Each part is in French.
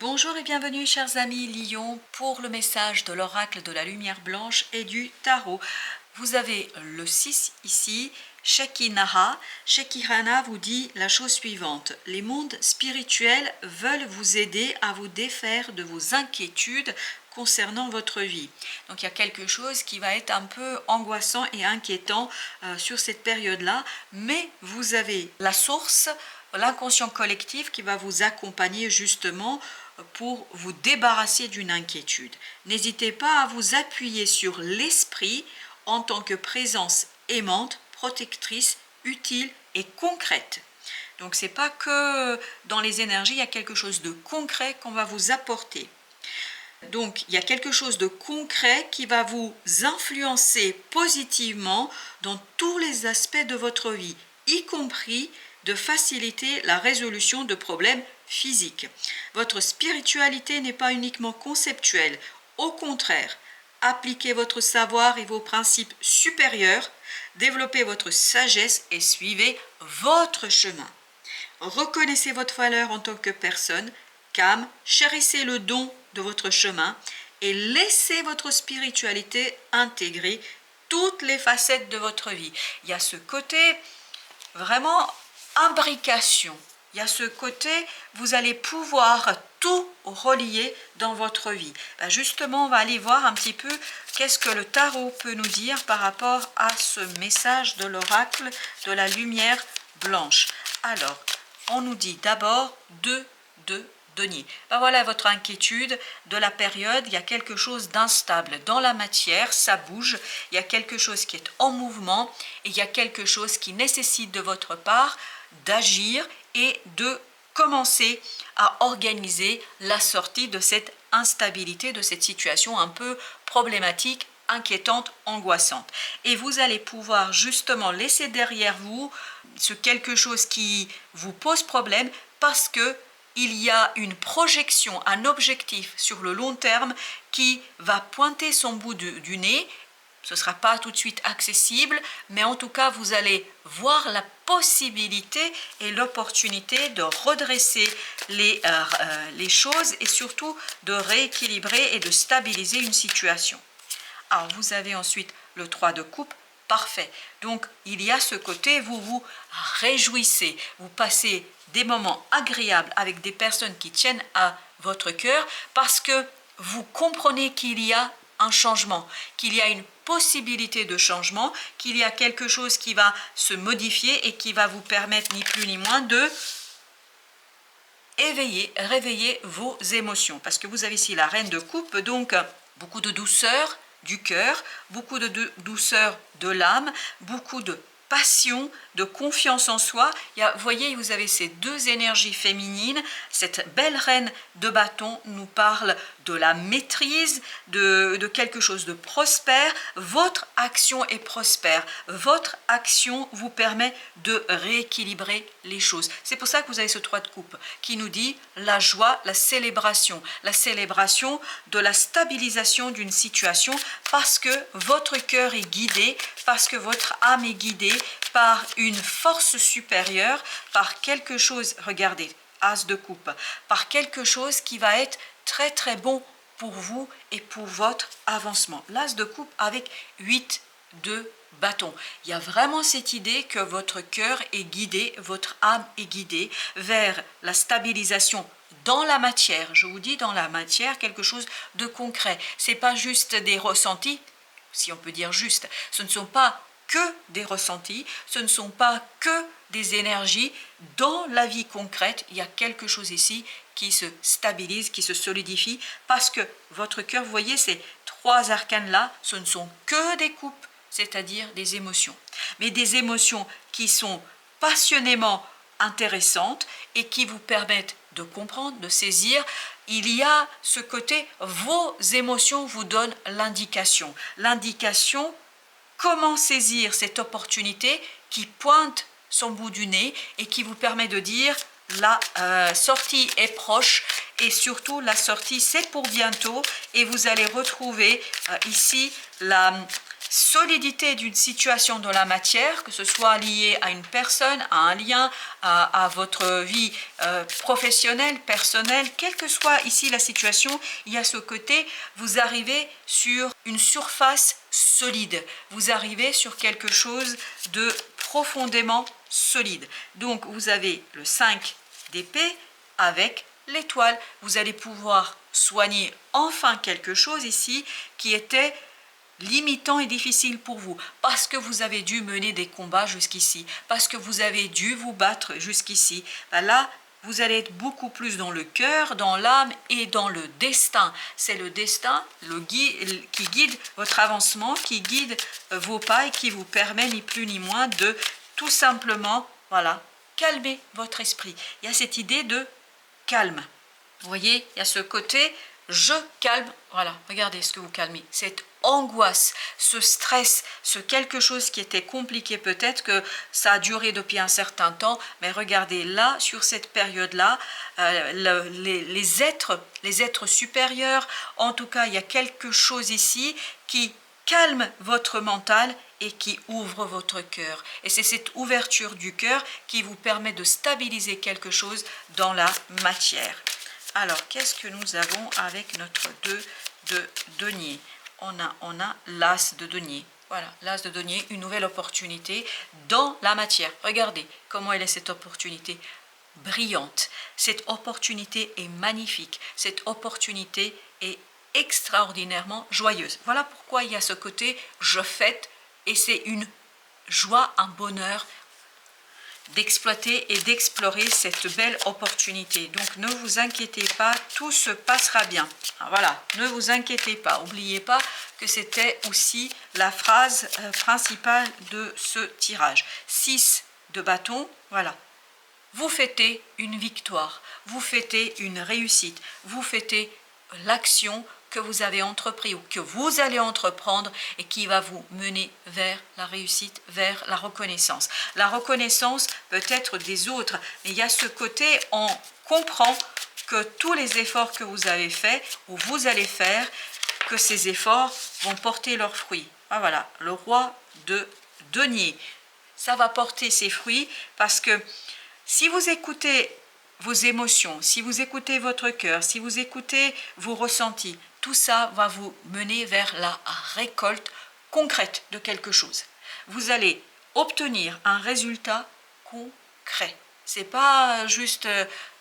Bonjour et bienvenue chers amis Lion pour le message de l'oracle de la lumière blanche et du tarot. Vous avez le 6 ici, Shekinah. Shekinah vous dit la chose suivante: les mondes spirituels veulent vous aider à vous défaire de vos inquiétudes concernant votre vie. Donc il y a quelque chose qui va être un peu angoissant et inquiétant sur cette période-là, mais vous avez la source, l'inconscient collectif qui va vous accompagner justement pour vous débarrasser d'une inquiétude. N'hésitez pas à vous appuyer sur l'esprit en tant que présence aimante, protectrice, utile et concrète. Donc c'est pas que dans les énergies, il y a quelque chose de concret qu'on va vous apporter. Donc il y a quelque chose de concret qui va vous influencer positivement dans tous les aspects de votre vie, y compris de faciliter la résolution de problèmes physiques. Votre spiritualité n'est pas uniquement conceptuelle, au contraire, appliquez votre savoir et vos principes supérieurs, développez votre sagesse et suivez votre chemin. Reconnaissez votre valeur en tant que personne, calme, chérissez le don de votre chemin et laissez votre spiritualité intégrer toutes les facettes de votre vie. Il y a ce côté vraiment imbrication. Il y a ce côté, vous allez pouvoir tout relier dans votre vie. Justement, on va aller voir un petit peu qu'est-ce que le tarot peut nous dire par rapport à ce message de l'oracle de la lumière blanche. Alors, on nous dit d'abord de denier. Voilà votre inquiétude de la période. Il y a quelque chose d'instable dans la matière, ça bouge, il y a quelque chose qui est en mouvement et il y a quelque chose qui nécessite de votre part d'agir et de commencer à organiser la sortie de cette instabilité, de cette situation un peu problématique, inquiétante, angoissante. Et vous allez pouvoir justement laisser derrière vous ce quelque chose qui vous pose problème parce que il y a une projection, un objectif sur le long terme qui va pointer son bout du nez. Ce ne sera pas tout de suite accessible, mais en tout cas, vous allez voir la possibilité et l'opportunité de redresser les choses et surtout de rééquilibrer et de stabiliser une situation. Alors, vous avez ensuite le 3 de coupe. Parfait. Donc, il y a ce côté, vous vous réjouissez, vous passez des moments agréables avec des personnes qui tiennent à votre cœur parce que vous comprenez qu'il y a un changement, qu'il y a une possibilité de changement, qu'il y a quelque chose qui va se modifier et qui va vous permettre ni plus ni moins de réveiller vos émotions. Parce que vous avez ici la reine de coupe, donc beaucoup de douceur du cœur, beaucoup de douceur de l'âme, beaucoup de passion, de confiance en soi. Vous voyez, vous avez ces deux énergies féminines. Cette belle reine de bâton nous parle de la maîtrise, de quelque chose de prospère. Votre action est prospère. Votre action vous permet de rééquilibrer les choses. C'est pour ça que vous avez ce 3 de coupe qui nous dit la joie, la célébration de la stabilisation d'une situation parce que votre cœur est guidé, parce que votre âme est guidée par une force supérieure, par quelque chose, regardez, as de coupe, par quelque chose qui va être très très bon pour vous et pour votre avancement. L'as de coupe avec 8 de bâton. Il y a vraiment cette idée que votre cœur est guidé, votre âme est guidée vers la stabilisation dans la matière. Je vous dis dans la matière quelque chose de concret. C'est pas juste des ressentis, si on peut dire juste. Ce ne sont pas que des ressentis, ce ne sont pas que des énergies. Dans la vie concrète, il y a quelque chose ici qui se stabilise, qui se solidifie, parce que votre cœur, vous voyez, ces 3 arcanes-là, ce ne sont que des coupes, c'est-à-dire des émotions. Mais des émotions qui sont passionnément intéressantes et qui vous permettent de comprendre, de saisir. Il y a ce côté, vos émotions vous donnent l'indication. L'indication, comment saisir cette opportunité qui pointe son bout du nez et qui vous permet de dire la sortie est proche et surtout la sortie c'est pour bientôt et vous allez retrouver ici solidité d'une situation dans la matière, que ce soit lié à une personne, à un lien, à votre vie professionnelle, personnelle, quelle que soit ici la situation, il y a ce côté, vous arrivez sur une surface solide, vous arrivez sur quelque chose de profondément solide. Donc vous avez le 5 d'épée avec l'étoile, vous allez pouvoir soigner enfin quelque chose ici qui était limitant et difficile pour vous, parce que vous avez dû mener des combats jusqu'ici, parce que vous avez dû vous battre jusqu'ici. Ben là, vous allez être beaucoup plus dans le cœur, dans l'âme et dans le destin. C'est le destin qui guide votre avancement, qui guide vos pas et qui vous permet ni plus ni moins de tout simplement, voilà, calmer votre esprit. Il y a cette idée de calme. Vous voyez, il y a ce côté, je calme, voilà, regardez ce que vous calmez, cette angoisse, ce stress, ce quelque chose qui était compliqué, peut-être que ça a duré depuis un certain temps, mais regardez là, sur cette période-là, les êtres supérieurs, en tout cas, il y a quelque chose ici qui calme votre mental et qui ouvre votre cœur. Et c'est cette ouverture du cœur qui vous permet de stabiliser quelque chose dans la matière. Alors, qu'est-ce que nous avons avec notre 2 de denier? On a l'as de denier. Voilà, l'as de denier, une nouvelle opportunité dans la matière. Regardez comment elle est cette opportunité brillante. Cette opportunité est magnifique. Cette opportunité est extraordinairement joyeuse. Voilà pourquoi il y a ce côté je fête et c'est une joie, un bonheur d'exploiter et d'explorer cette belle opportunité. Donc ne vous inquiétez pas, tout se passera bien. Alors, voilà, ne vous inquiétez pas. N'oubliez pas que c'était aussi la phrase principale de ce tirage. 6 de bâton, voilà. Vous fêtez une victoire, vous fêtez une réussite, vous fêtez l'action que vous avez entrepris ou que vous allez entreprendre et qui va vous mener vers la réussite, vers la reconnaissance. La reconnaissance peut être des autres, mais il y a ce côté, on comprend que tous les efforts que vous avez faits ou vous allez faire, que ces efforts vont porter leurs fruits. Ah, voilà, le roi de denier, ça va porter ses fruits parce que si vous écoutez vos émotions, si vous écoutez votre cœur, si vous écoutez vos ressentis, tout ça va vous mener vers la récolte concrète de quelque chose. Vous allez obtenir un résultat concret. C'est pas juste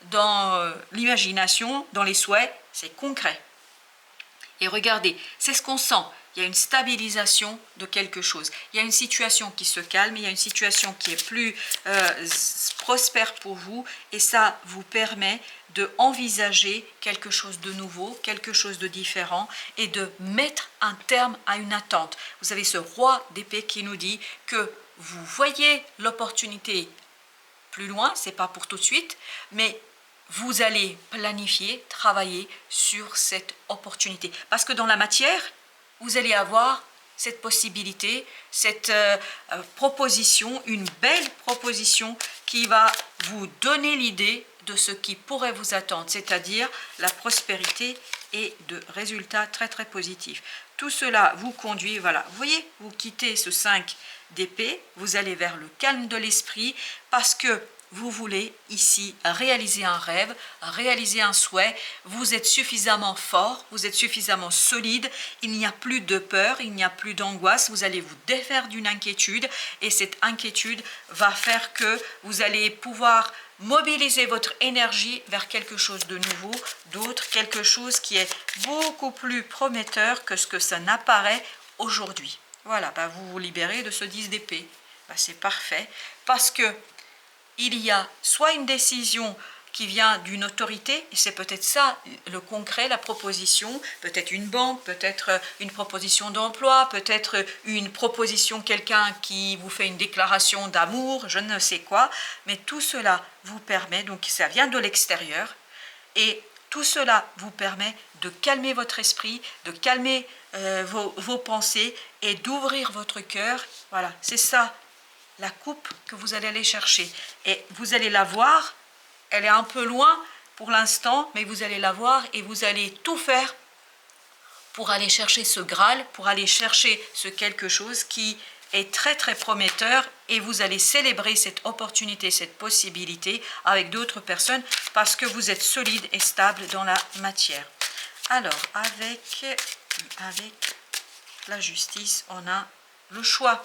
dans l'imagination, dans les souhaits, c'est concret. Et regardez, c'est ce qu'on sent. Il y a une stabilisation de quelque chose. Il y a une situation qui se calme, il y a une situation qui est plus prospère pour vous et ça vous permet de envisager quelque chose de nouveau, quelque chose de différent et de mettre un terme à une attente. Vous avez ce roi d'épée qui nous dit que vous voyez l'opportunité plus loin, c'est pas pour tout de suite, mais vous allez planifier, travailler sur cette opportunité. Parce que dans la matière, vous allez avoir cette possibilité, cette proposition, une belle proposition qui va vous donner l'idée de ce qui pourrait vous attendre, c'est-à-dire la prospérité et de résultats très très positifs. Tout cela vous conduit, voilà, vous voyez, vous quittez ce 5 d'épée, vous allez vers le calme de l'esprit parce que vous voulez ici réaliser un rêve, réaliser un souhait, vous êtes suffisamment fort, vous êtes suffisamment solide, il n'y a plus de peur, il n'y a plus d'angoisse, vous allez vous défaire d'une inquiétude et cette inquiétude va faire que vous allez pouvoir mobiliser votre énergie vers quelque chose de nouveau, d'autre, quelque chose qui est beaucoup plus prometteur que ce que ça n'apparaît aujourd'hui. Voilà, vous vous libérez de ce 10 d'épée, c'est parfait, parce que il y a soit une décision qui vient d'une autorité, et c'est peut-être ça le concret, la proposition, peut-être une banque, peut-être une proposition d'emploi, peut-être une proposition, quelqu'un qui vous fait une déclaration d'amour, je ne sais quoi, mais tout cela vous permet, donc ça vient de l'extérieur, et tout cela vous permet de calmer votre esprit, de calmer vos pensées et d'ouvrir votre cœur. Voilà, c'est ça la coupe que vous allez aller chercher. Et vous allez la voir, elle est un peu loin pour l'instant, mais vous allez la voir et vous allez tout faire pour aller chercher ce Graal, pour aller chercher ce quelque chose qui est très très prometteur et vous allez célébrer cette opportunité, cette possibilité avec d'autres personnes parce que vous êtes solide et stable dans la matière. Alors, avec la justice, on a le choix.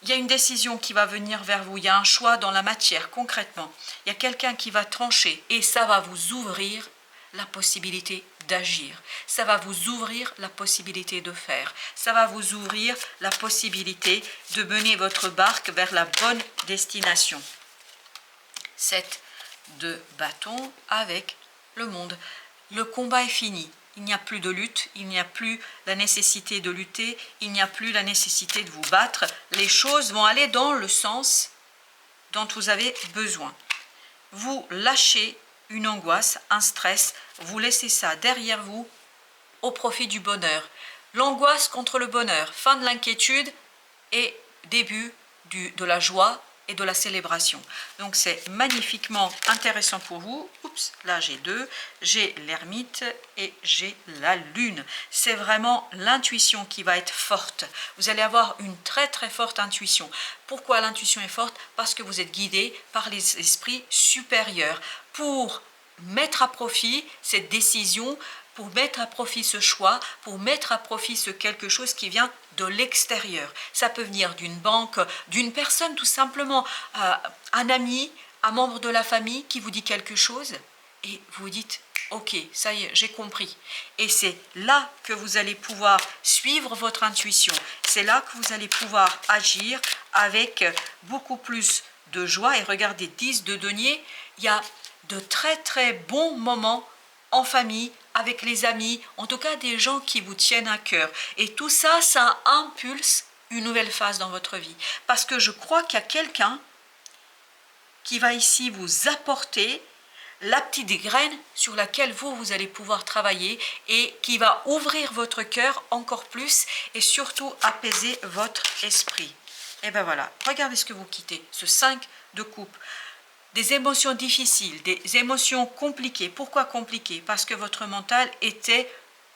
Il y a une décision qui va venir vers vous, il y a un choix dans la matière, concrètement. Il y a quelqu'un qui va trancher et ça va vous ouvrir la possibilité d'agir. Ça va vous ouvrir la possibilité de faire. Ça va vous ouvrir la possibilité de mener votre barque vers la bonne destination. 7 de bâton avec le monde. Le combat est fini. Il n'y a plus de lutte, il n'y a plus la nécessité de lutter, il n'y a plus la nécessité de vous battre. Les choses vont aller dans le sens dont vous avez besoin. Vous lâchez une angoisse, un stress, vous laissez ça derrière vous au profit du bonheur. L'angoisse contre le bonheur, fin de l'inquiétude et début de la joie et de la célébration. Donc c'est magnifiquement intéressant pour vous. Oups, là j'ai 2, j'ai l'ermite et j'ai la lune. C'est vraiment l'intuition qui va être forte. Vous allez avoir une très très forte intuition. Pourquoi l'intuition est forte? Parce que vous êtes guidé par les esprits supérieurs pour mettre à profit cette décision, pour mettre à profit ce choix, pour mettre à profit ce quelque chose qui vient de l'extérieur. Ça peut venir d'une banque, d'une personne tout simplement, un ami, un membre de la famille qui vous dit quelque chose et vous dites « Ok, ça y est, j'ai compris ». Et c'est là que vous allez pouvoir suivre votre intuition. C'est là que vous allez pouvoir agir avec beaucoup plus de joie. Et regardez, 10 de denier, il y a de très très bons moments en famille, avec les amis, en tout cas des gens qui vous tiennent à cœur. Et tout ça, ça impulse une nouvelle phase dans votre vie. Parce que je crois qu'il y a quelqu'un qui va ici vous apporter la petite graine sur laquelle vous allez pouvoir travailler et qui va ouvrir votre cœur encore plus et surtout apaiser votre esprit. Et bien voilà, regardez ce que vous quittez, ce 5 de coupe. Des émotions difficiles, des émotions compliquées. Pourquoi compliquées? Parce que votre mental était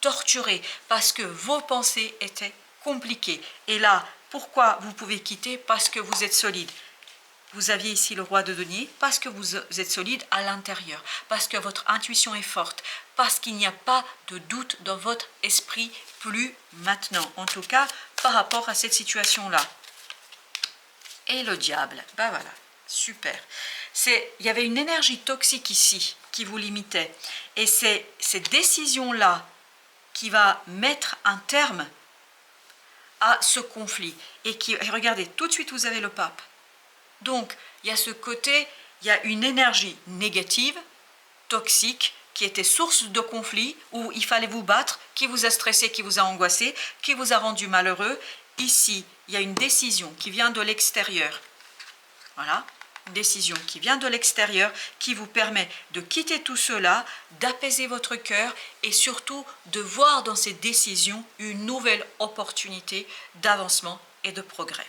torturé, parce que vos pensées étaient compliquées. Et là, pourquoi vous pouvez quitter? Parce que vous êtes solide. Vous aviez ici le roi de denier, parce que vous êtes solide à l'intérieur, parce que votre intuition est forte, parce qu'il n'y a pas de doute dans votre esprit plus maintenant, en tout cas par rapport à cette situation-là. Et le diable, ben voilà, super. Il y avait une énergie toxique ici qui vous limitait. Et c'est cette décision-là qui va mettre un terme à ce conflit. Et regardez, tout de suite vous avez le pape. Donc, il y a ce côté, il y a une énergie négative, toxique, qui était source de conflit, où il fallait vous battre, qui vous a stressé, qui vous a angoissé, qui vous a rendu malheureux. Ici, il y a une décision qui vient de l'extérieur. Voilà. Une décision qui vient de l'extérieur, qui vous permet de quitter tout cela, d'apaiser votre cœur et surtout de voir dans cette décision une nouvelle opportunité d'avancement et de progrès.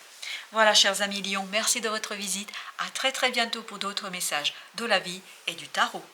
Voilà, chers amis Lions, merci de votre visite. À très très bientôt pour d'autres messages de la vie et du tarot.